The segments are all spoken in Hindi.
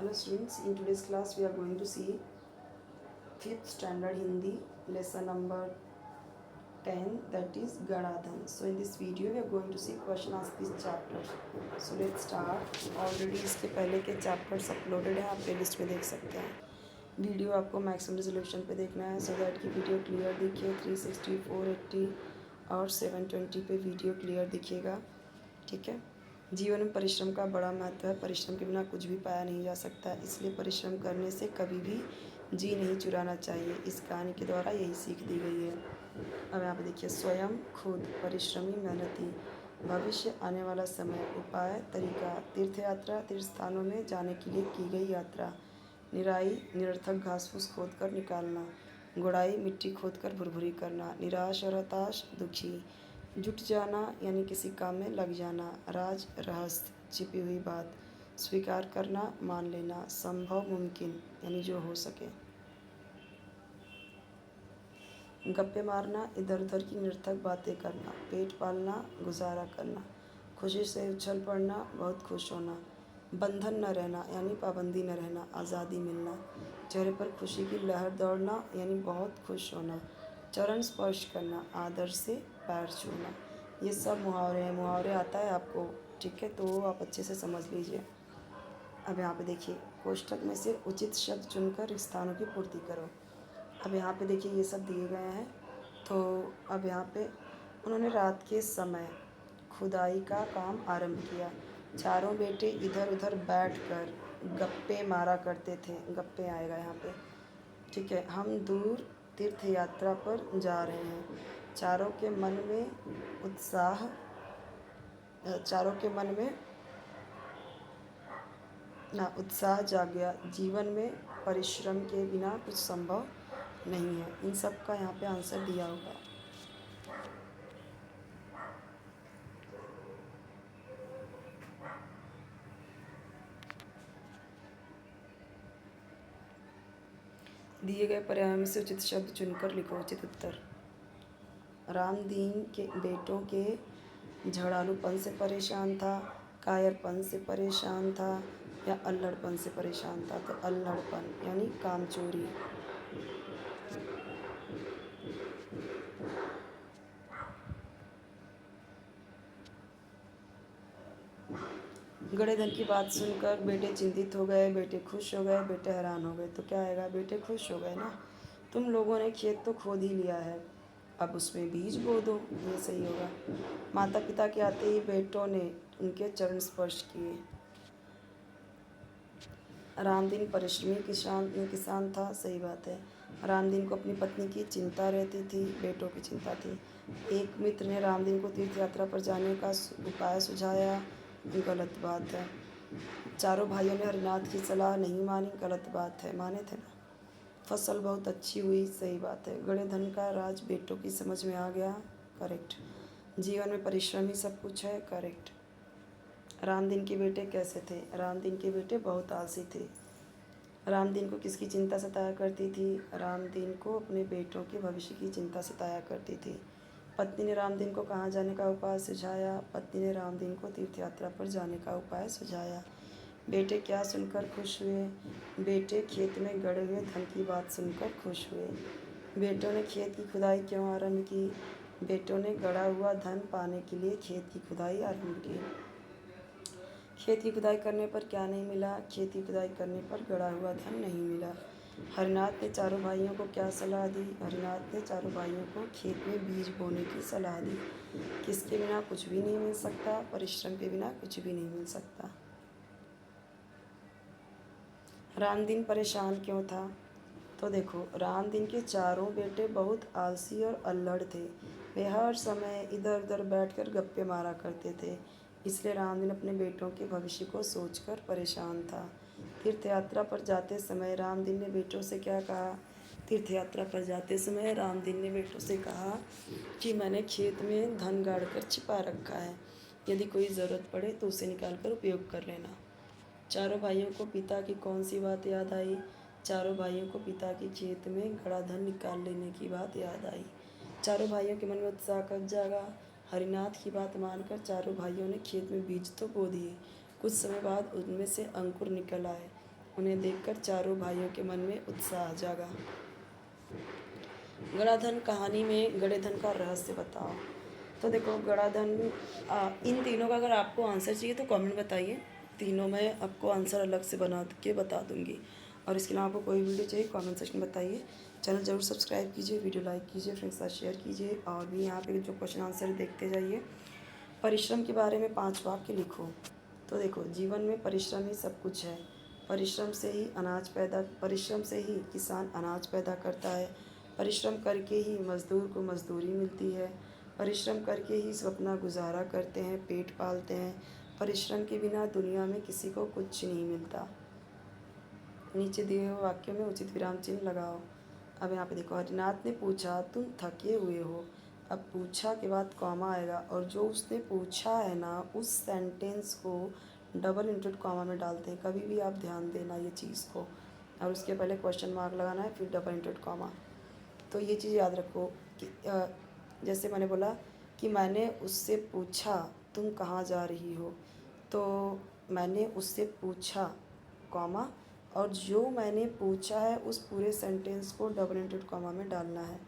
Hello students, in today's class we are going to see 5th standard Hindi lesson number 10, that is Ganadhan. So in this video we are going to see question asked this chapter. So let's start. Already इसके पहले के chapters uploaded हैं, आप playlist में देख सकते हैं. वीडियो आपको मैक्सिमम रेजोल्यूशन पे देखना है सो दैट की वीडियो क्लियर दिखे. 360, 480 और 720 पे वीडियो क्लियर दिखेगा. ठीक है. जीवन में परिश्रम का बड़ा महत्व है. परिश्रम के बिना कुछ भी पाया नहीं जा सकता, इसलिए परिश्रम करने से कभी भी जी नहीं चुराना चाहिए. इस कहानी के द्वारा यही सीख दी गई है. अब यहाँ पे देखिए, स्वयं, खुद, परिश्रमी, मेहनती, भविष्य, आने वाला समय, उपाय, तरीका, तीर्थ यात्रा, तीर्थ स्थानों में जाने के लिए की गई यात्रा, निराई, निरर्थक घास फूस खोद कर निकालना, गुड़ाई, मिट्टी खोद कर भुरभुरी करना, निराश और हताश, दुखी, जुट जाना यानी किसी काम में लग जाना, राज, रहस्य, छिपी हुई बात, स्वीकार करना, मान लेना, संभव, मुमकिन यानी जो हो सके, गप्पे मारना, इधर उधर की निरर्थक बातें करना, पेट पालना, गुजारा करना, खुशी से उछल पड़ना, बहुत खुश होना, बंधन न रहना यानी पाबंदी न रहना, आज़ादी मिलना, चेहरे पर खुशी की लहर दौड़ना यानी बहुत खुश होना, चरण स्पर्श करना, आदर से पैर छूना. ये सब मुहावरे हैं. मुहावरे आता है आपको, ठीक है, तो आप अच्छे से समझ लीजिए. अब यहाँ पे देखिए, कोष्ठक में से उचित शब्द चुनकर स्थानों की पूर्ति करो. अब यहाँ पे देखिए ये सब दिए गए हैं. तो अब यहाँ पे उन्होंने रात के समय खुदाई का काम आरंभ किया. चारों बेटे इधर उधर बैठकर गप्पे मारा करते थे. गप्पे आएगा यहाँ पे, ठीक है. हम दूर तीर्थ यात्रा पर जा रहे हैं. चारों के मन में उत्साह जाग गया. जीवन में परिश्रम के बिना कुछ संभव नहीं है. इन सब का यहाँ पे आंसर दिया होगा. दिए गए पर्याय में से उचित शब्द चुनकर लिखो उचित उत्तर. रामदीन के बेटों के झड़ालूपन से परेशान था, कायरपन से परेशान था या अल्हड़पन से परेशान था. तो अल्हड़पन यानी कामचोरी. गड़े धन की बात सुनकर बेटे चिंतित हो गए, बेटे खुश हो गए, बेटे हैरान हो गए. तो क्या आएगा? बेटे खुश हो गए ना. तुम लोगों ने खेत तो खोद ही लिया है, अब उसमें बीज बो दो. ये सही होगा. माता पिता के आते ही बेटों ने उनके चरण स्पर्श किए. रामदीन परिश्रमी किसान था. सही बात है. रामदीन को अपनी पत्नी की चिंता रहती थी, बेटों की चिंता थी. एक मित्र ने रामदीन को तीर्थ यात्रा पर जाने का उपाय सुझाया. गलत बात है. चारों भाइयों ने हरिनाथ की सलाह नहीं मानी. गलत बात है. माने थे ना. फसल बहुत अच्छी हुई. सही बात है. गड़े धन का राज बेटों की समझ में आ गया. करेक्ट. जीवन में परिश्रम ही सब कुछ है. करेक्ट. रामदीन के बेटे कैसे थे? रामदीन के बेटे बहुत आलसी थे. रामदीन को किसकी चिंता सताया करती थी? रामदीन को अपने बेटों के भविष्य की चिंता सताया करती थी. पत्नी ने रामदीन को कहाँ जाने का उपाय सुझाया? पत्नी ने रामदीन को तीर्थ यात्रा पर जाने का उपाय सुझाया. बेटे क्या सुनकर खुश हुए? बेटे खेत में गड़े हुए धन की बात सुनकर खुश हुए. बेटों ने खेत की खुदाई क्यों आरंभ की? बेटों ने गड़ा हुआ धन पाने के लिए खेत की खुदाई आरंभ की. खेत की खुदाई करने पर क्या नहीं मिला? खेत की खुदाई करने पर गड़ा हुआ धन नहीं मिला. हरिनाथ ने चारों भाइयों को क्या सलाह दी? हरिनाथ ने चारों भाइयों को खेत में बीज बोने की सलाह दी. किसके बिना कुछ भी नहीं मिल सकता? परिश्रम के बिना कुछ भी नहीं मिल सकता. रामदीन परेशान क्यों था? तो देखो, रामदीन के चारों बेटे बहुत आलसी और अल्हड़ थे. वे हर समय इधर उधर बैठकर गप्पे मारा करते थे. इसलिए रामदीन अपने बेटों के भविष्य को सोचकर परेशान था. तीर्थ यात्रा पर जाते समय रामदीन ने बेटों से क्या कहा? तीर्थ यात्रा पर जाते समय रामदीन ने बेटों से कहा कि मैंने खेत में धन गाड़ कर छिपा रखा है, यदि कोई ज़रूरत पड़े तो उसे निकाल कर उपयोग कर लेना. चारों भाइयों को पिता की कौन सी बात याद आई? चारों भाइयों को पिता की खेत में गड़ा धन निकाल लेने की बात याद आई. चारों भाइयों के मन में उत्साह कब जागा? हरिनाथ की बात मानकर चारों भाइयों ने खेत में बीज तो बो दिए. कुछ समय बाद उनमें से अंकुर निकल आए. उन्हें देखकर चारों भाइयों के मन में उत्साह जागा। गणाधन कहानी में गड़े धन का रहस्य बताओ। तो देखो गणाधन, इन तीनों का अगर आपको आंसर चाहिए तो कमेंट बताइए, तीनों मैं आपको आंसर अलग से बना के बता दूंगी। और इसके अलावा आपको कोई वीडियो चाहिए कमेंट सेक्शन में बताइए। चैनल जरूर सब्सक्राइब कीजिए, वीडियो लाइक कीजिए, फ्रेंड्स के साथ शेयर कीजिए और भी यहाँ पे जो क्वेश्चन आंसर देखते जाइए। परिश्रम के बारे में 5 वाक्य लिखो। तो देखो जीवन में परिश्रम ही सब कुछ है। परिश्रम से ही किसान अनाज पैदा करता है। परिश्रम करके ही मज़दूर को मज़दूरी मिलती है। परिश्रम करके ही सब अपना गुजारा करते हैं, पेट पालते हैं। परिश्रम के बिना दुनिया में किसी को कुछ नहीं मिलता। नीचे दिए हुए वाक्यों में उचित विराम चिन्ह लगाओ। अब यहाँ पे देखो, हरिनाथ ने पूछा तुम थके हुए हो। अब पूछा के बाद कॉमा आएगा और जो उसने पूछा है ना उस सेंटेंस को डबल इंटरेड कॉमा में डालते हैं। कभी भी आप ध्यान देना ये चीज़ को, और उसके पहले क्वेश्चन मार्क लगाना है फिर डबल इंटरेड कॉमा। तो ये चीज़ याद रखो कि जैसे मैंने बोला कि मैंने उससे पूछा तुम कहाँ जा रही हो, तो मैंने उससे पूछा कॉमा और जो मैंने पूछा है उस पूरे सेंटेंस को डबल इंटरेड कॉमा में डालना है।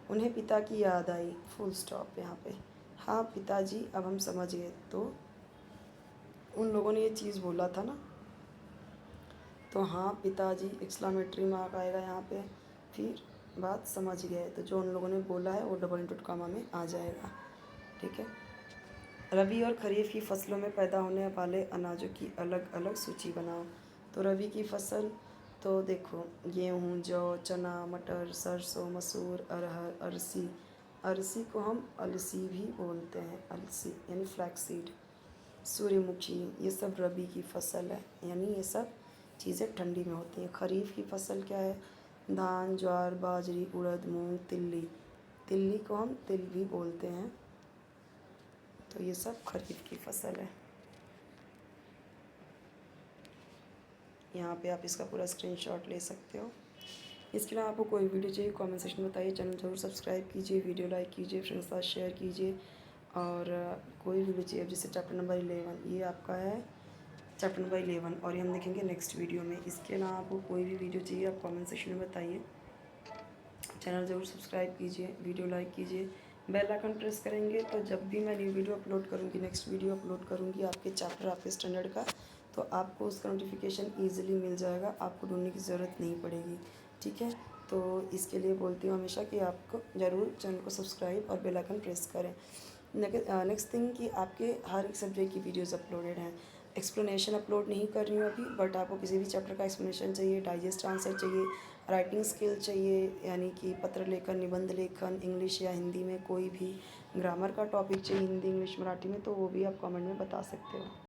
उन्हें पिता की याद आई, फुल स्टॉप यहाँ पे। हाँ पिताजी, अब हम समझ गए। तो उन लोगों ने ये चीज़ बोला था ना, तो हाँ पिताजी एक्सक्लामेटरी मार्क आएगा यहाँ पे, फिर बात समझ गए। तो जो उन लोगों ने बोला है वो डबल इंटरेड कॉमा में आ जाएगा। ठीक है। रबी और खरीफ की फसलों में पैदा होने वाले अनाजों की अलग अलग सूची बनाओ। तो रबी की फसल, तो देखो गेहूँ, जौ, चना, मटर, सरसों, मसूर, अरहर, अरसी। अरसी को हम अलसी भी बोलते हैं, अलसी यानी फ्लैक्सीड, सूर्यमुखी, ये सब रबी की फसल है, यानी ये सब चीज़ें ठंडी में होती हैं। खरीफ की फसल क्या है? धान, ज्वार, बाजरी, उड़द, मूंग, तिल्ली। तिल्ली को हम तिल भी बोलते हैं। तो ये सब खरीफ की फसल है। यहाँ पे आप इसका पूरा स्क्रीनशॉट ले सकते हो। इसके अलावा आपको कोई वीडियो चाहिए कमेंट सेक्शन में बताइए। चैनल जरूर सब्सक्राइब कीजिए, वीडियो लाइक कीजिए, फ्रेंड्स के साथ शेयर कीजिए। और कोई वीडियो चाहिए, अब जैसे चैप्टर नंबर 11 ये आपका है, चैप्टर नंबर 11, और ये हम देखेंगे नेक्स्ट वीडियो में। इसके अलावा आपको कोई भी वीडियो चाहिए आप कमेंट सेक्शन में बताइए। चैनल ज़रूर सब्सक्राइब कीजिए, वीडियो लाइक कीजिए, बेल आइकन प्रेस करेंगे तो जब भी मैं न्यू वीडियो अपलोड करूँगी, नेक्स्ट वीडियो अपलोड करूँगी आपके चैप्टर, आपके स्टैंडर्ड का, तो आपको उसका नोटिफिकेशन ईजिली मिल जाएगा, आपको ढूंढने की ज़रूरत नहीं पड़ेगी। ठीक है। तो इसके लिए बोलती हूँ हमेशा कि आपको ज़रूर चैनल को सब्सक्राइब और बेल आइकन प्रेस करें। नेक्स्ट थिंग कि आपके हर एक सब्जेक्ट की वीडियोस अपलोडेड हैं। एक्सप्लेनेशन अपलोड नहीं कर रही हूँ अभी, बट आपको किसी भी चैप्टर का एक्सप्लेनेशन चाहिए, डाइजेस्ट आंसर चाहिए, राइटिंग स्किल चाहिए, यानी कि पत्र लेखन, निबंध लेखन, इंग्लिश या हिंदी में कोई भी ग्रामर का टॉपिक चाहिए, हिंदी, इंग्लिश, मराठी में, तो वो भी आप कमेंट में बता सकते हो।